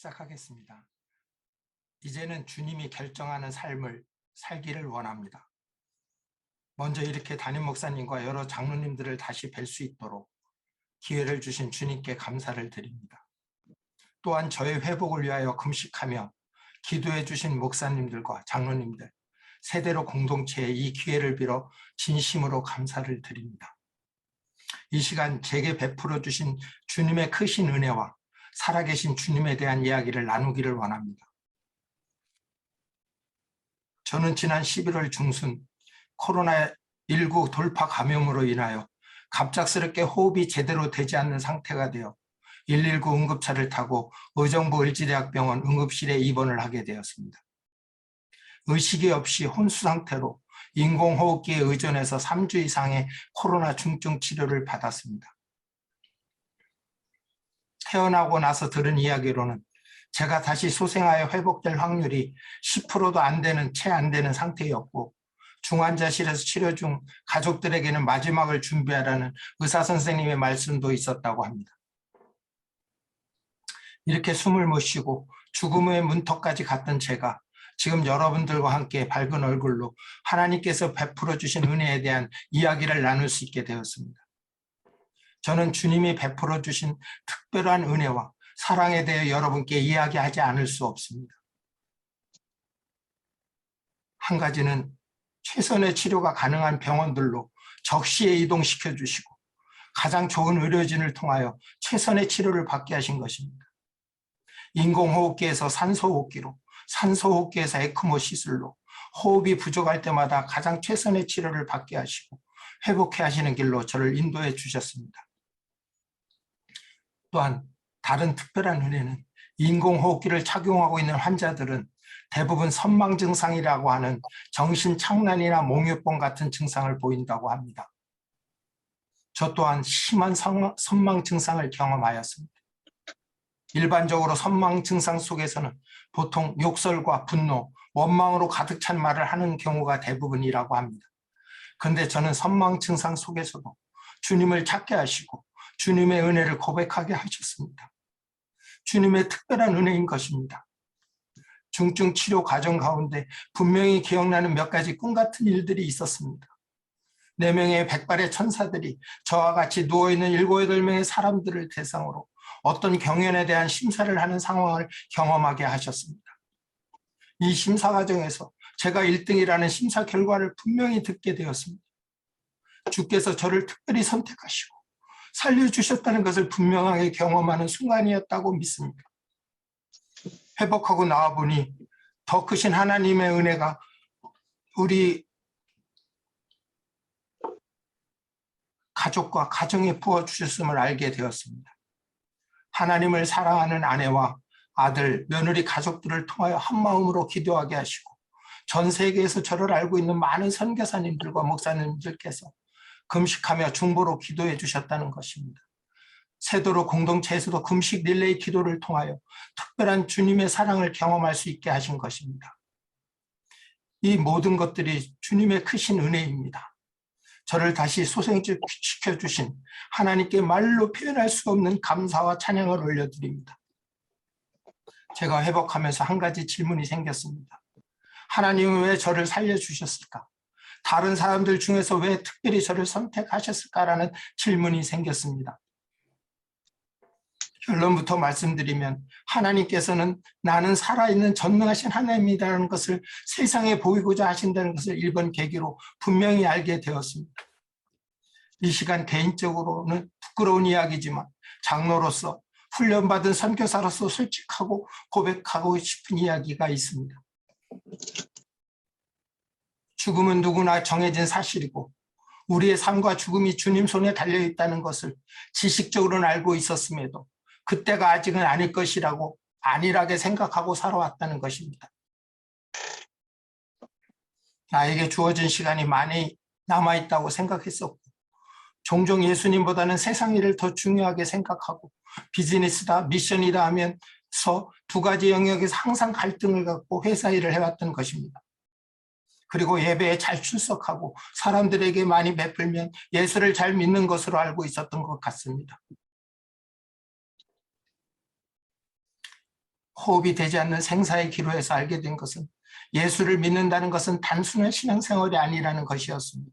시작하겠습니다. 이제는 주님이 결정하는 삶을 살기를 원합니다. 먼저 이렇게 담임 목사님과 여러 장로님들을 다시 뵐 수 있도록 기회를 주신 주님께 감사를 드립니다. 또한 저의 회복을 위하여 금식하며 기도해 주신 목사님들과 장로님들, 세대로 공동체에 이 기회를 빌어 진심으로 감사를 드립니다. 이 시간 제게 베풀어 주신 주님의 크신 은혜와 살아계신 주님에 대한 이야기를 나누기를 원합니다. 저는 지난 11월 중순 코로나19 돌파 감염으로 인하여 갑작스럽게 호흡이 제대로 되지 않는 상태가 되어 119 응급차를 타고 의정부 을지대학병원 응급실에 입원을 하게 되었습니다. 의식이 없이 혼수 상태로 인공호흡기에 의존해서 3주 이상의 코로나 중증 치료를 받았습니다. 태어나고 나서 들은 이야기로는 제가 다시 소생하여 회복될 확률이 10%도 안 되는, 채 안 되는 상태였고, 중환자실에서 치료 중 가족들에게는 마지막을 준비하라는 의사 선생님의 말씀도 있었다고 합니다. 이렇게 숨을 못 쉬고 죽음의 문턱까지 갔던 제가 지금 여러분들과 함께 밝은 얼굴로 하나님께서 베풀어 주신 은혜에 대한 이야기를 나눌 수 있게 되었습니다. 저는 주님이 베풀어 주신 특별한 은혜와 사랑에 대해 여러분께 이야기하지 않을 수 없습니다. 한 가지는 최선의 치료가 가능한 병원들로 적시에 이동시켜 주시고 가장 좋은 의료진을 통하여 최선의 치료를 받게 하신 것입니다. 인공호흡기에서 산소호흡기로, 산소호흡기에서 에크모 시술로 호흡이 부족할 때마다 가장 최선의 치료를 받게 하시고 회복해 하시는 길로 저를 인도해 주셨습니다. 또한 다른 특별한 은혜는 인공호흡기를 착용하고 있는 환자들은 대부분 선망 증상이라고 하는 정신착란이나 몽유병 같은 증상을 보인다고 합니다. 저 또한 심한 선망 증상을 경험하였습니다. 일반적으로 선망 증상 속에서는 보통 욕설과 분노, 원망으로 가득 찬 말을 하는 경우가 대부분이라고 합니다. 그런데 저는 선망 증상 속에서도 주님을 찾게 하시고 주님의 은혜를 고백하게 하셨습니다. 주님의 특별한 은혜인 것입니다. 중증 치료 과정 가운데 분명히 기억나는 몇 가지 꿈 같은 일들이 있었습니다. 4명의 백발의 천사들이 저와 같이 누워있는 7, 8명의 사람들을 대상으로 어떤 경연에 대한 심사를 하는 상황을 경험하게 하셨습니다. 이 심사 과정에서 제가 1등이라는 심사 결과를 분명히 듣게 되었습니다. 주께서 저를 특별히 선택하시고 살려주셨다는 것을 분명하게 경험하는 순간이었다고 믿습니다. 회복하고 나와보니 더 크신 하나님의 은혜가 우리 가족과 가정에 부어주셨음을 알게 되었습니다. 하나님을 사랑하는 아내와 아들, 며느리 가족들을 통하여 한마음으로 기도하게 하시고 전 세계에서 저를 알고 있는 많은 선교사님들과 목사님들께서 금식하며 중보로 기도해 주셨다는 것입니다. 세도로 공동체에서도 금식 릴레이 기도를 통하여 특별한 주님의 사랑을 경험할 수 있게 하신 것입니다. 이 모든 것들이 주님의 크신 은혜입니다. 저를 다시 소생시켜주신 하나님께 말로 표현할 수 없는 감사와 찬양을 올려드립니다. 제가 회복하면서 한 가지 질문이 생겼습니다. 하나님은 왜 저를 살려주셨을까? 다른 사람들 중에서 왜 특별히 저를 선택하셨을까라는 질문이 생겼습니다. 결론부터 말씀드리면 하나님께서는 나는 살아있는 전능하신 하나님이라는 것을 세상에 보이고자 하신다는 것을 이번 계기로 분명히 알게 되었습니다. 이 시간 개인적으로는 부끄러운 이야기지만 장로로서 훈련받은 선교사로서 솔직하고 고백하고 싶은 이야기가 있습니다. 죽음은 누구나 정해진 사실이고 우리의 삶과 죽음이 주님 손에 달려있다는 것을 지식적으로는 알고 있었음에도 그때가 아직은 아닐 것이라고 안일하게 생각하고 살아왔다는 것입니다. 나에게 주어진 시간이 많이 남아있다고 생각했었고 종종 예수님보다는 세상 일을 더 중요하게 생각하고 비즈니스다, 미션이다 하면서 두 가지 영역에서 항상 갈등을 갖고 회사 일을 해왔던 것입니다. 그리고 예배에 잘 출석하고 사람들에게 많이 베풀면 예수를 잘 믿는 것으로 알고 있었던 것 같습니다. 호흡이 되지 않는 생사의 기로에서 알게 된 것은 예수를 믿는다는 것은 단순한 신앙생활이 아니라는 것이었습니다.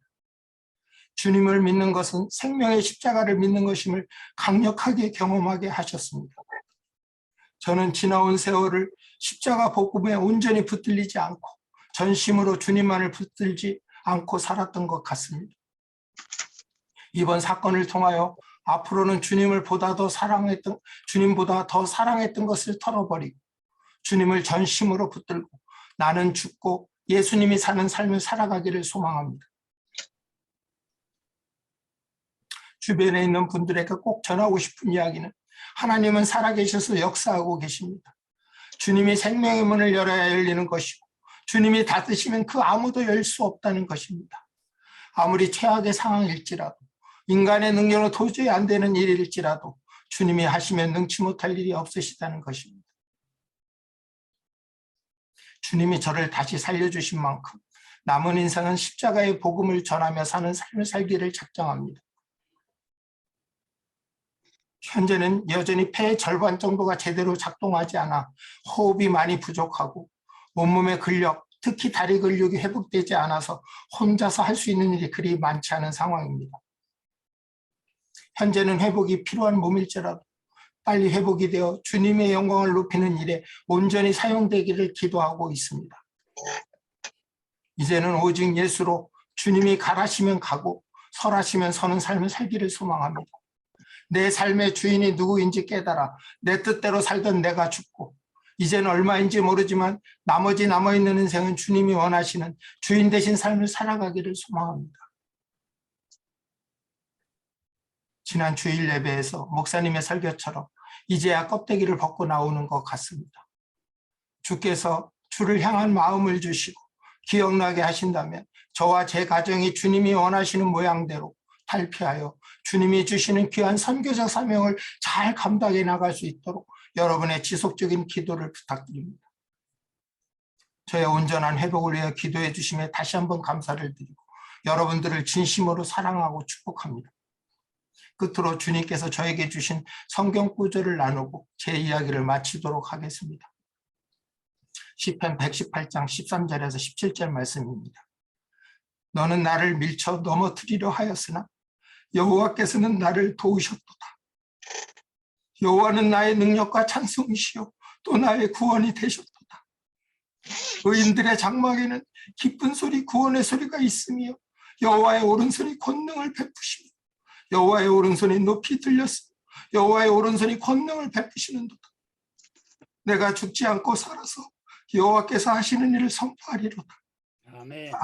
주님을 믿는 것은 생명의 십자가를 믿는 것임을 강력하게 경험하게 하셨습니다. 저는 지나온 세월을 십자가 복음에 온전히 붙들리지 않고 전심으로 주님만을 붙들지 않고 살았던 것 같습니다. 이번 사건을 통하여 앞으로는 주님보다 더 사랑했던 것을 털어버리고 주님을 전심으로 붙들고 나는 죽고 예수님이 사는 삶을 살아가기를 소망합니다. 주변에 있는 분들에게 꼭 전하고 싶은 이야기는 하나님은 살아계셔서 역사하고 계십니다. 주님이 생명의 문을 열어야 열리는 것이고 주님이 닫으시면 그 아무도 열 수 없다는 것입니다. 아무리 최악의 상황일지라도 인간의 능력으로 도저히 안 되는 일일지라도 주님이 하시면 능치 못할 일이 없으시다는 것입니다. 주님이 저를 다시 살려주신 만큼 남은 인생은 십자가의 복음을 전하며 사는 삶을 살기를 작정합니다. 현재는 여전히 폐의 절반 정도가 제대로 작동하지 않아 호흡이 많이 부족하고 온몸의 근력, 특히 다리 근력이 회복되지 않아서 혼자서 할 수 있는 일이 그리 많지 않은 상황입니다. 현재는 회복이 필요한 몸일지라도 빨리 회복이 되어 주님의 영광을 높이는 일에 온전히 사용되기를 기도하고 있습니다. 이제는 오직 예수로 주님이 가라시면 가고 설하시면 서는 삶을 살기를 소망합니다. 내 삶의 주인이 누구인지 깨달아 내 뜻대로 살던 내가 죽고 이제는 얼마인지 모르지만 나머지 남아있는 인생은 주님이 원하시는 주인 되신 삶을 살아가기를 소망합니다. 지난 주일 예배에서 목사님의 설교처럼 이제야 껍데기를 벗고 나오는 것 같습니다. 주께서 주를 향한 마음을 주시고 기억나게 하신다면 저와 제 가정이 주님이 원하시는 모양대로 탈피하여 주님이 주시는 귀한 선교적 사명을 잘 감당해 나갈 수 있도록 여러분의 지속적인 기도를 부탁드립니다. 저의 온전한 회복을 위해 기도해 주심에 다시 한번 감사를 드리고 여러분들을 진심으로 사랑하고 축복합니다. 끝으로 주님께서 저에게 주신 성경 구절을 나누고 제 이야기를 마치도록 하겠습니다. 시편 118장 13절에서 17절 말씀입니다. 너는 나를 밀쳐 넘어뜨리려 하였으나 여호와께서는 나를 도우셨도다. 여호와는 나의 능력과 찬송이시요 또 나의 구원이 되셨도다. 의인들의 장막에는 기쁜 소리 구원의 소리가 있으며 여호와의 오른손이 권능을 베푸시며 여호와의 오른손이 높이 들렸으며 여호와의 오른손이 권능을 베푸시는도다. 내가 죽지 않고 살아서 여호와께서 하시는 일을 선포하리로다. 아멘.